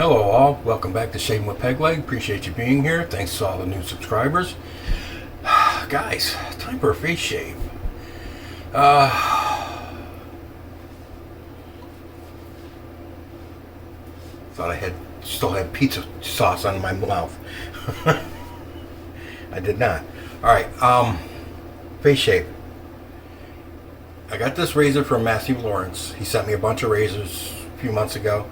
Hello all, welcome back to Shaving with Peg Leg. Appreciate you being here. Thanks to all the new subscribers. Guys, time for a face shave. Thought I still had pizza sauce on my mouth. I did not. Alright, face shave. I got this razor from Matthew Lawrence. He sent me a bunch of razors a few months ago.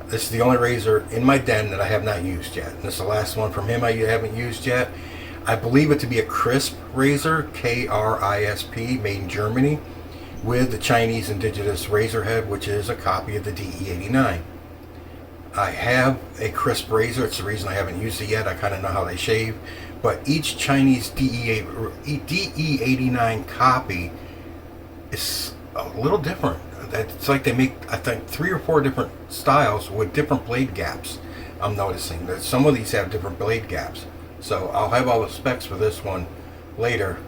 This is the only razor in my den that I have not used yet. And this is the last one from him I haven't used yet. I believe it to be a Krisp razor, K-R-I-S-P, made in Germany, with the Chinese indigenous razor head, which is a copy of the DE89. I have a Krisp razor. It's the reason I haven't used it yet. I kind of know how they shave. But each Chinese DE89 copy is a little different. It's like they make, I think, 3 or 4 different styles with different blade gaps. I'm noticing that some of these have different blade gaps. So I'll have all the specs for this one later.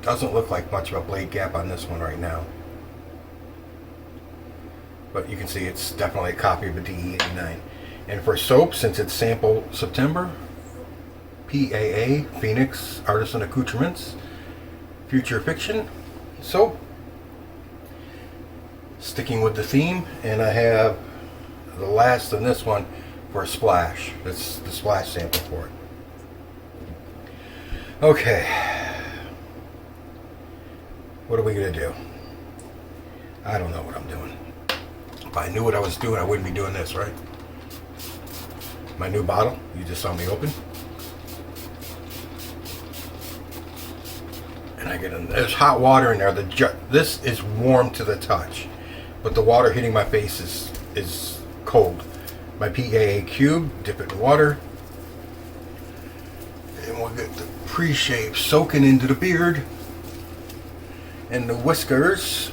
Doesn't look like much of a blade gap on this one right now. But you can see it's definitely a copy of a DE89. And for soap, since it's sample September, PAA Phoenix Artisan Accoutrements Future Fiction soap. Sticking with the theme, and I have the last in this one for a splash. That's the splash sample for it. Okay, what are we gonna do? I don't know what I'm doing. If I knew what I was doing, I wouldn't be doing this, right? My new bottle, you just saw me open. And I get in, there's hot water in there. This is warm to the touch, but the water hitting my face is cold. My PAA Cube, dip it in water, and we'll get the pre-shave soaking into the beard and the whiskers.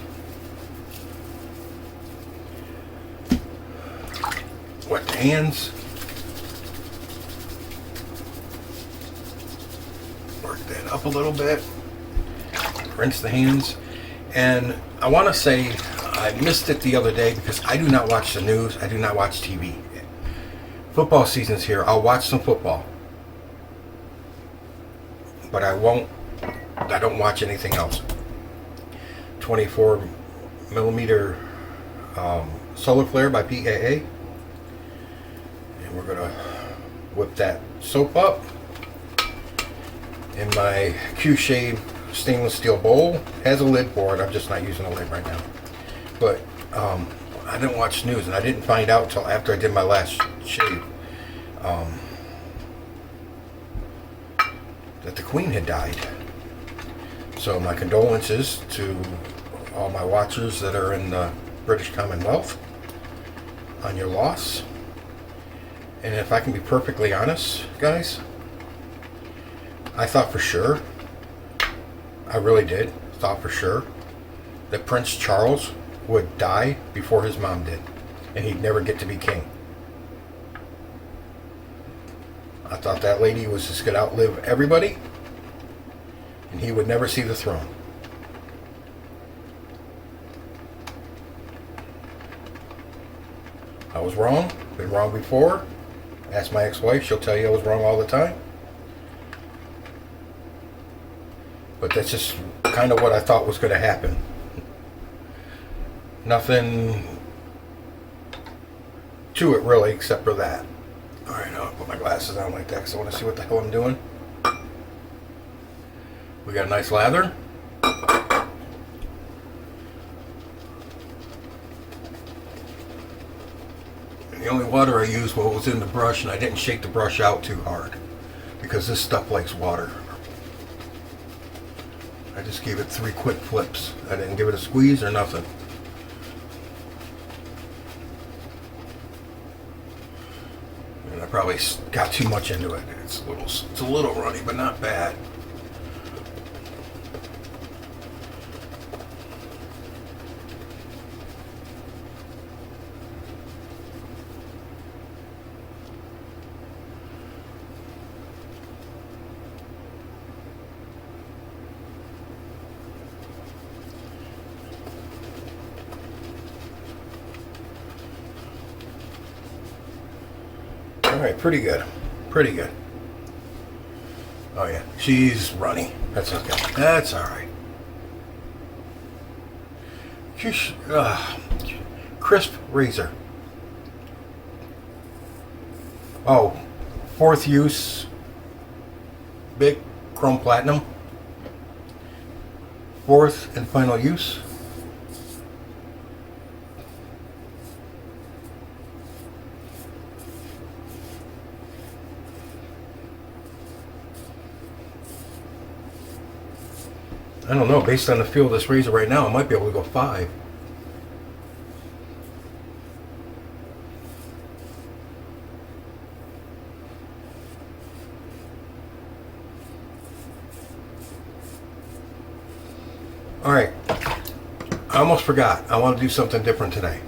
Wet the hands. Work that up a little bit. Rinse the hands. And I want to say I missed it the other day because I do not watch the news. I do not watch TV. Football season's here. I'll watch some football, but I don't watch anything else. 24 millimeter solar flare by PAA, and we're gonna whip that soap up in my Q-Shave stainless steel bowl. Has a lid for it. I'm just not using a lid right now. But I didn't watch news, and I didn't find out until after I did my last shave that the Queen had died. So my condolences to all my watchers that are in the British Commonwealth on your loss. And if I can be perfectly honest, guys, I thought for sure, I really did, thought for sure that Prince Charles would die before his mom did, and he'd never get to be king. I thought that lady was just going to outlive everybody, and he would never see the throne. I was wrong. Been wrong before. Ask my ex-wife, she'll tell you I was wrong all the time. But that's just kind of what I thought was going to happen. Nothing to it really, except for that. Alright, I'll put my glasses on like that because I want to see what the hell I'm doing. We got a nice lather. And the only water I used was in the brush, and I didn't shake the brush out too hard because this stuff likes water. I just gave it 3 quick flips. I didn't give it a squeeze or nothing. And I probably got too much into it. It's a little runny, but not bad. Alright, pretty good. Pretty good. Oh yeah, she's runny. That's okay. That's alright. Krisp razor. Oh, 4th use BIC Chrome Platinum. 4th and final use. I don't know, based on the feel of this razor right now, I might be able to go 5. Alright, I almost forgot. I want to do something different today.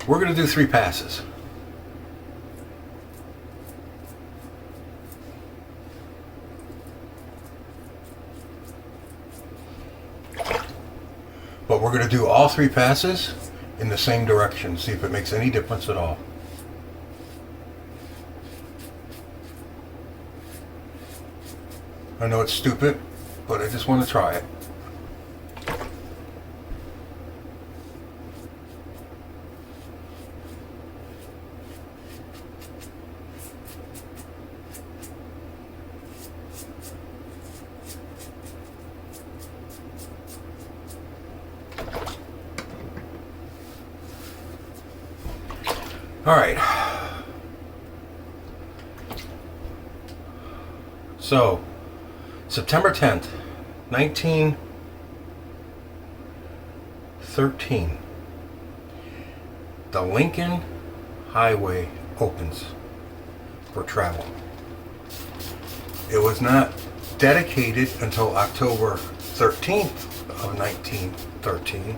We're going to do 3 passes. But we're going to do all 3 passes in the same direction, see if it makes any difference at all. I know it's stupid, but I just want to try it. All right. So, September 10th, 1913, the Lincoln Highway opens for travel. It was not dedicated until October 13th of 1913.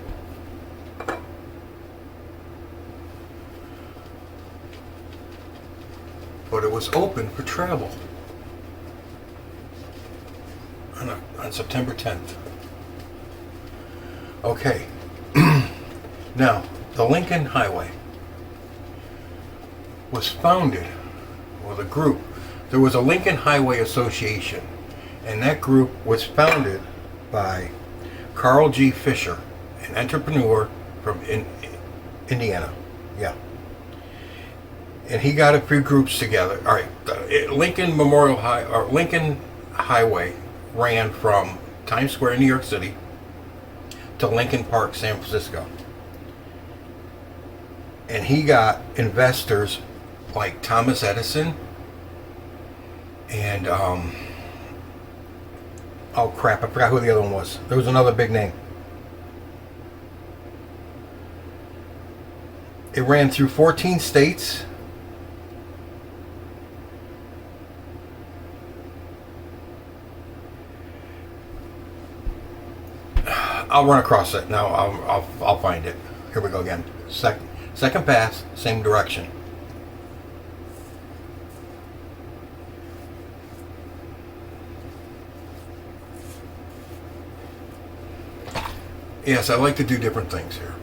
But it was open for travel on September 10th. Okay. Now, the Lincoln Highway was founded with a group. There was a Lincoln Highway Association, and that group was founded by Carl G. Fisher, an entrepreneur from Indiana. Yeah. And he got a few groups together. All right, Lincoln Highway ran from Times Square in New York City to Lincoln Park, San Francisco. And he got investors like Thomas Edison and oh crap, I forgot who the other one was. There was another big name. It ran through 14 states. I'll run across it now. I'll find it. Here we go again. Second pass, same direction. Yes, I like to do different things here.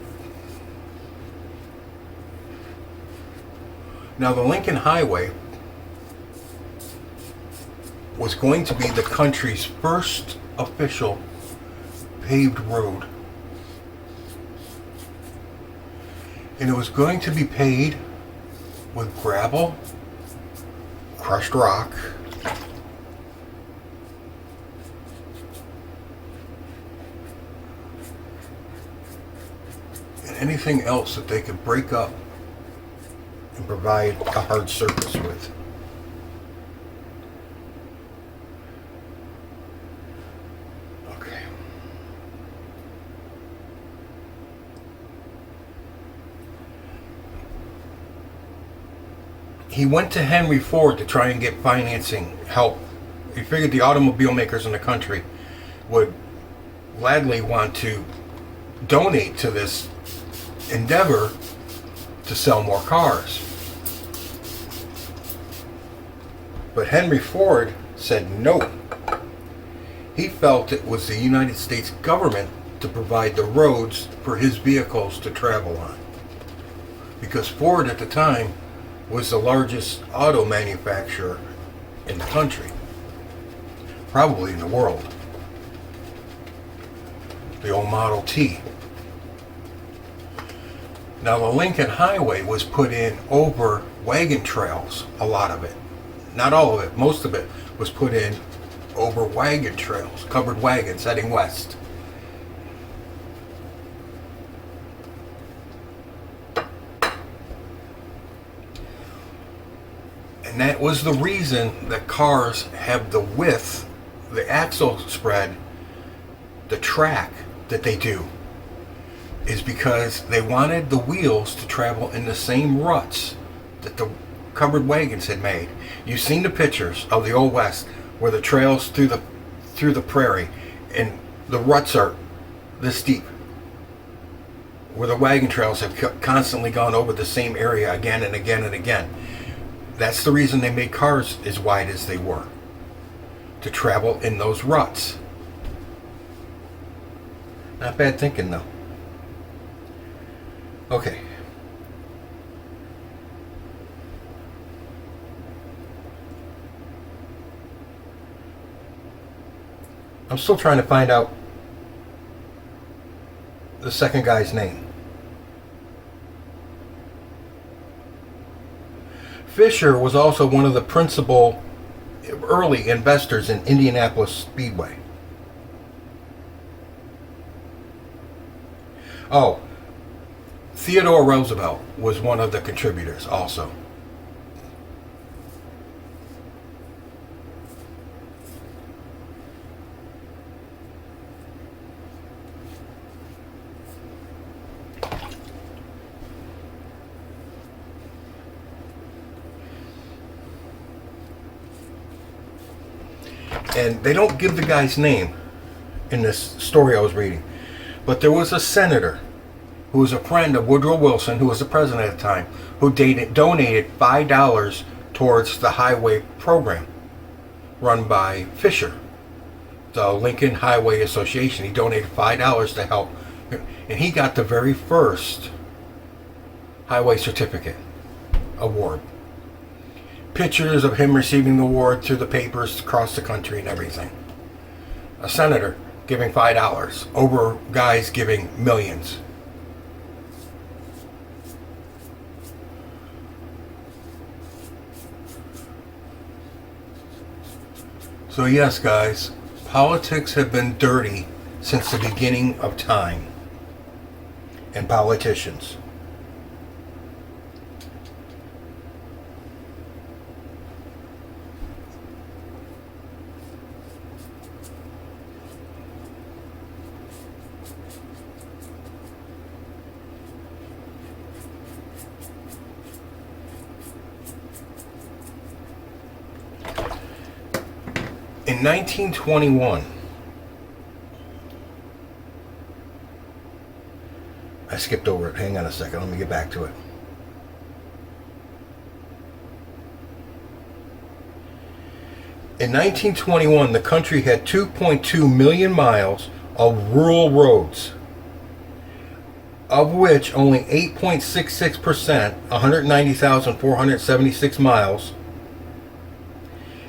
Now, the Lincoln Highway was going to be the country's first official paved road. And it was going to be paved with gravel, crushed rock, and anything else that they could break up and provide a hard surface with. Okay. He went to Henry Ford to try and get financing help. He figured the automobile makers in the country would gladly want to donate to this endeavor to sell more cars. But Henry Ford said no. He felt it was the United States government to provide the roads for his vehicles to travel on. Because Ford at the time was the largest auto manufacturer in the country, probably in the world. The old Model T. Now the Lincoln Highway was put in over wagon trails, a lot of it. Not all of it, most of it was put in over wagon trails, covered wagons heading west. And that was the reason that cars have the width, the axle spread, the track that they do, is because they wanted the wheels to travel in the same ruts that the covered wagons had made. You've seen the pictures of the Old West where the trails through the prairie and the ruts are this deep, where the wagon trails have constantly gone over the same area again and again and again. That's the reason they made cars as wide as they were, to travel in those ruts. Not bad thinking though. Okay. I'm still trying to find out the second guy's name. Fisher was also one of the principal early investors in Indianapolis Speedway. Oh, Theodore Roosevelt was one of the contributors also. And they don't give the guy's name in this story I was reading. But there was a senator who was a friend of Woodrow Wilson, who was the president at the time, who donated $5 towards the highway program run by Fisher, the Lincoln Highway Association. He donated $5 to help. And he got the very first highway certificate award. Pictures of him receiving the award through the papers across the country and everything. A senator giving $5 over guys giving millions. So yes, guys, politics have been dirty since the beginning of time. And politicians. In 1921, I skipped over it. Hang on a second. Let me get back to it. In 1921, the country had 2.2 million miles of rural roads, of which only 8.66%, 190,476 miles,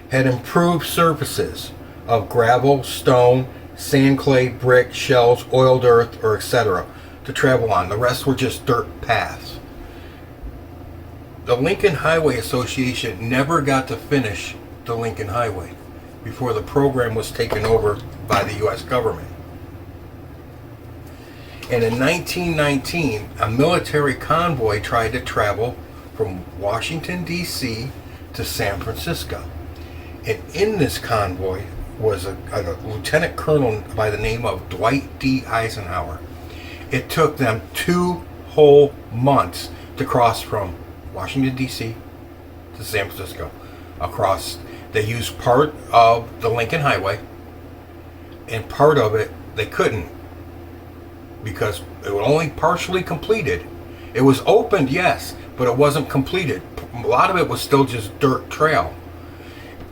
had improved surfaces of gravel, stone, sand, clay, brick, shells, oiled earth, or etc. to travel on. The rest were just dirt paths. The Lincoln Highway Association never got to finish the Lincoln Highway before the program was taken over by the U.S. government. And in 1919, a military convoy tried to travel from Washington, D.C. to San Francisco. And in this convoy was a lieutenant colonel by the name of Dwight D. Eisenhower. It took them 2 whole months to cross from Washington, D.C. to San Francisco. They used part of the Lincoln Highway, and part of it they couldn't because it was only partially completed. It was opened, yes, but it wasn't completed. A lot of it was still just dirt trail.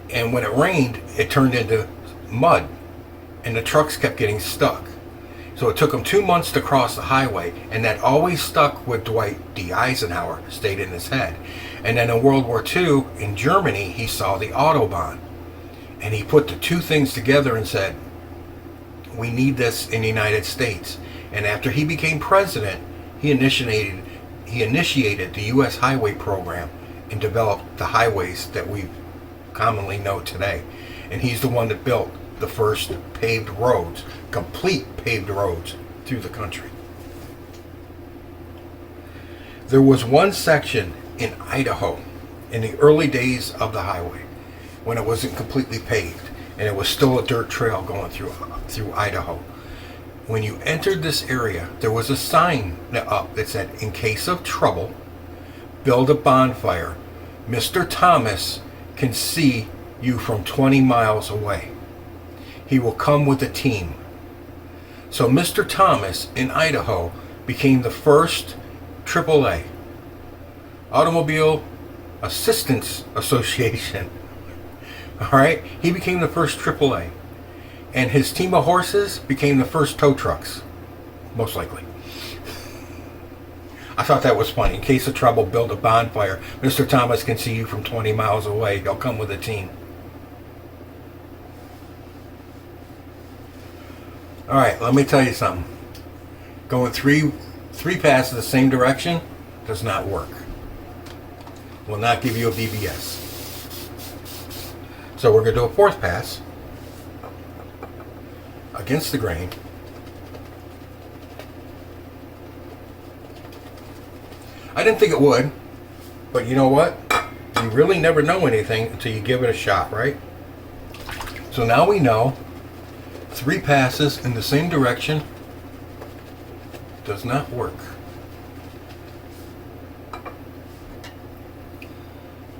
And when it rained, it turned into mud. and the trucks kept getting stuck. So it took him 2 months to cross the highway, and that always stuck with Dwight D. Eisenhower, stayed in his head. And then in World War II, in Germany, he saw the Autobahn. And he put the two things together and said, we need this in the United States. And after he became president, he initiated the U.S. highway program and developed the highways that we commonly know today. And he's the one that built the first paved roads, complete paved roads through the country. There was one section in Idaho in the early days of the highway when it wasn't completely paved and it was still a dirt trail going through Idaho. When you entered this area, there was a sign up that said, in case of trouble, build a bonfire. Mr. Thomas can see you from 20 miles away. He will come with a team. So Mr. Thomas in Idaho became the first AAA, Automobile Assistance Association. All right, he became the first AAA, and his team of horses became the first tow trucks, most likely. I thought that was funny. In case of trouble, build a bonfire. Mr. Thomas can see you from 20 miles away. He'll come with a team. All right, let me tell you something. Going three passes the same direction does not work. Will not give you a BBS. So we're going to do a fourth pass against the grain. I didn't think it would, but you know what? You really never know anything until you give it a shot, right? So now we know 3 passes in the same direction does not work.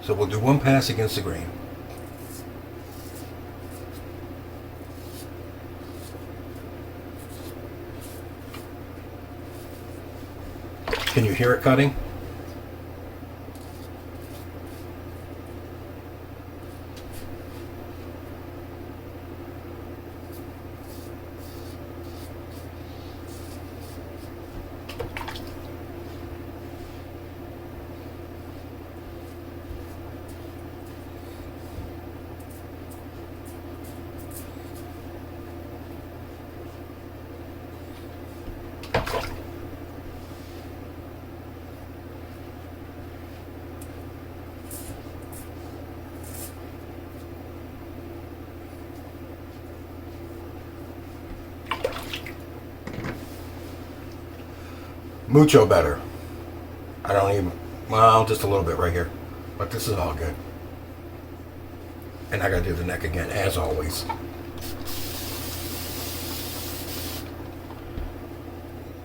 So we'll do 1 pass against the grain. Can you hear it cutting? Mucho better. I don't even, well, just a little bit right here. But this is all good. And I gotta do the neck again, as always.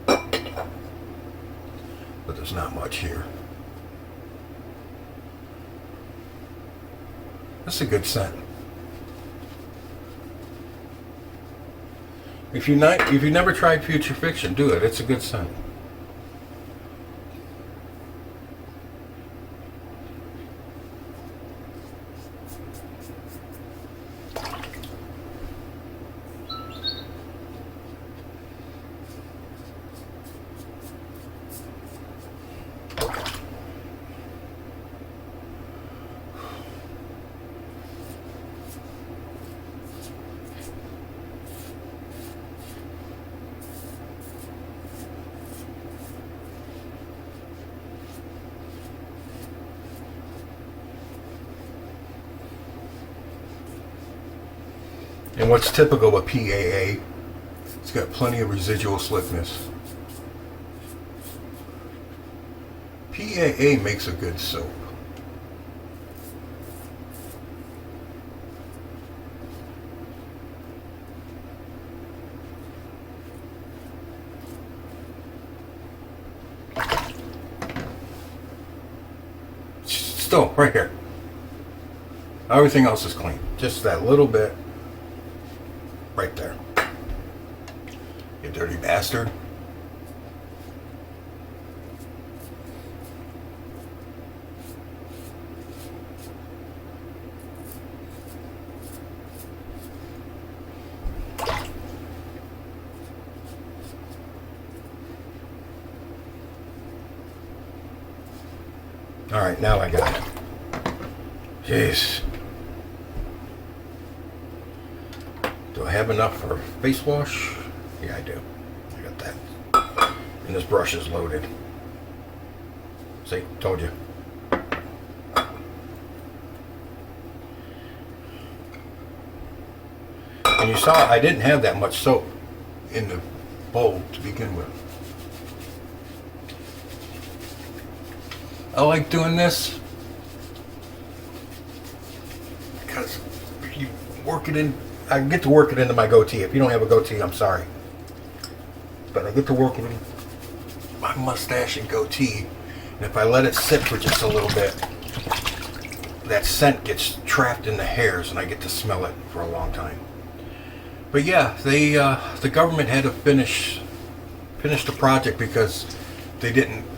But there's not much here. That's a good scent. If you never tried Future Fiction, do it. It's a good scent. And what's typical of PAA, it's got plenty of residual slickness. PAA makes a good soap. Still, right here. Everything else is clean. Just that little bit right there. You dirty bastard. Alright, now I got it. Jeez. Do I have enough for face wash? Yeah, I do. I got that. And this brush is loaded. See, told you. And you saw I didn't have that much soap in the bowl to begin with. I like doing this because you work it in. I get to work it into my goatee. If you don't have a goatee, I'm sorry. But I get to work it in my mustache and goatee. And if I let it sit for just a little bit, that scent gets trapped in the hairs and I get to smell it for a long time. But yeah, the government had to finish the project because they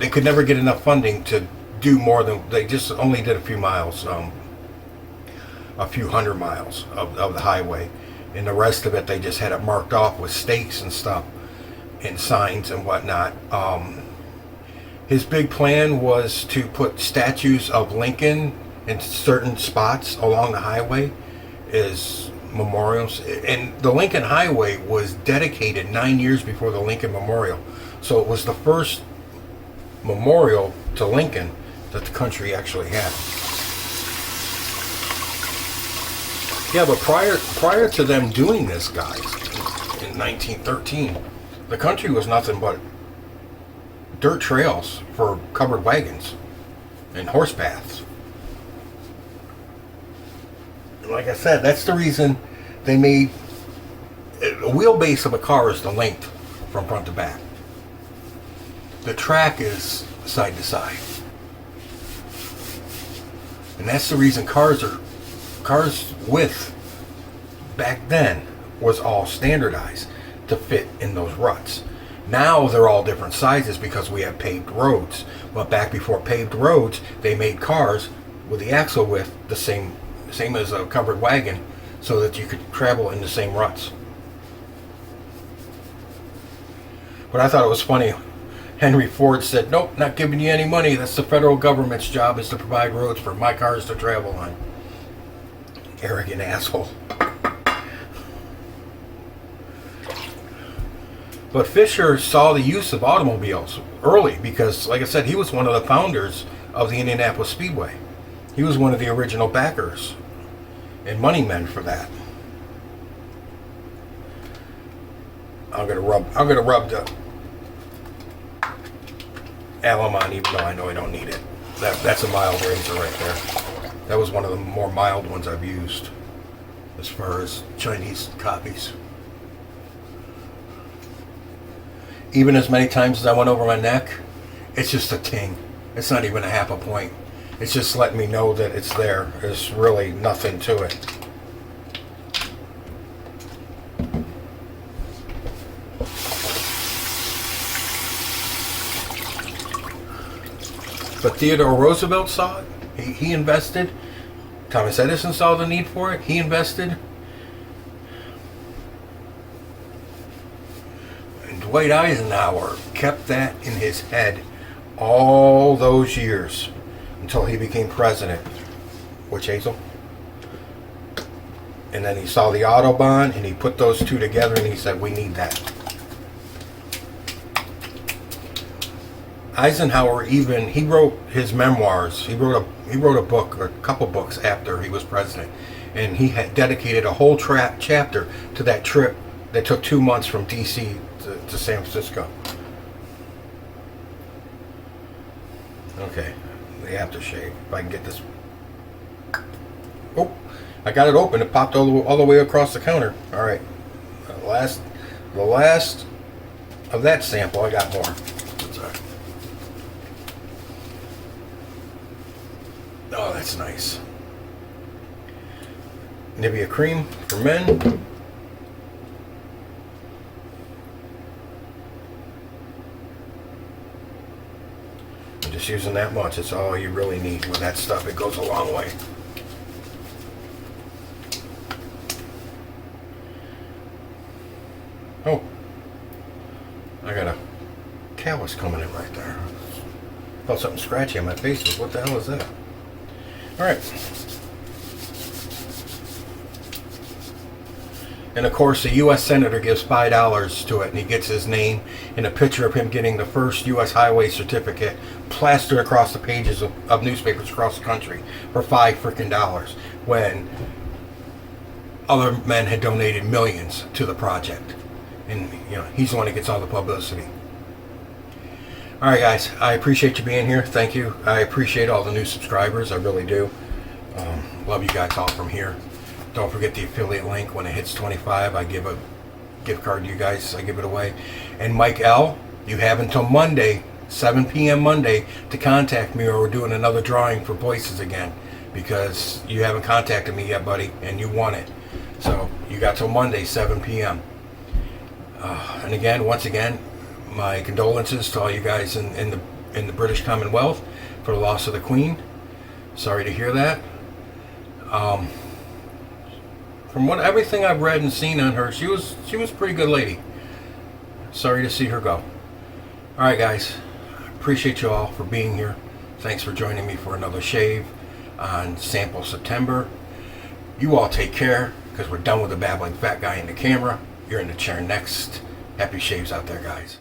could never get enough funding to do more than, they just only did a few miles, a few hundred miles of the highway, and the rest of it they just had it marked off with stakes and stuff and signs and whatnot. His big plan was to put statues of Lincoln in certain spots along the highway as memorials, and the Lincoln Highway was dedicated 9 years before the Lincoln Memorial, so it was the first memorial to Lincoln that the country actually had. Yeah, but prior to them doing this, guys, in 1913, the country was nothing but dirt trails for covered wagons and horse paths. And like I said, that's the reason they made a wheelbase of a car is the length from front to back. The track is side to side. And that's the reason cars width back then was all standardized to fit in those ruts. Now they're all different sizes because we have paved roads. But back before paved roads, they made cars with the axle width the same as a covered wagon so that you could travel in the same ruts. But I thought it was funny. Henry Ford said, "Nope, not giving you any money. That's the federal government's job, is to provide roads for my cars to travel on." Arrogant asshole. But Fisher saw the use of automobiles early because, like I said, he was one of the founders of the Indianapolis Speedway. He was one of the original backers and money men for that. I'm gonna rub the alum on, even though I know I don't need it. That's a mild razor right there. That was one of the more mild ones I've used as far as Chinese copies. Even as many times as I went over my neck, it's just a ting. It's not even a half a point. It's just letting me know that it's there. There's really nothing to it. But Theodore Roosevelt saw it. He invested. Thomas Edison saw the need for it. He invested. And Dwight Eisenhower kept that in his head all those years until he became president. Which, Hazel? And then he saw the Autobahn and he put those two together and he said, we need that. Eisenhower he wrote his memoirs. He wrote a book, or a couple books after he was president, and he had dedicated a whole chapter to that trip that took 2 months from D.C. to San Francisco. Okay, the aftershave. If I can get this. Oh, I got it open. It popped all the way across the counter. All right, the last of that sample. I got more. Oh, that's nice. Nivea Creme for men. I'm just using that much. It's all you really need with that stuff. It goes a long way. Oh, I got a callus coming in right there. Felt something scratchy on my face. What the hell is that? All right. And of course, the U.S. Senator gives $5 to it, and he gets his name and a picture of him getting the first U.S. highway certificate plastered across the pages of newspapers across the country for $5 freaking, when other men had donated millions to the project. And, you know, he's the one that gets all the publicity. All right, guys, I appreciate you being here. Thank you. I appreciate all the new subscribers. I really do. Love you guys all from here. Don't forget the affiliate link. When it hits 25, I give a gift card to you guys. I give it away. And Mike L., you have until Monday, 7 p.m. Monday, to contact me, or we're doing another drawing for voices again, because you haven't contacted me yet, buddy, and you want it. So you got till Monday, 7 p.m. And again, once again, my condolences to all you guys in the British Commonwealth for the loss of the Queen. Sorry to hear that. From everything I've read and seen on her, she was a pretty good lady. Sorry to see her go. All right, guys, appreciate you all for being here. Thanks for joining me for another shave on Sample September. You all take care, because we're done with the babbling fat guy in the camera. You're in the chair next. Happy shaves out there, guys.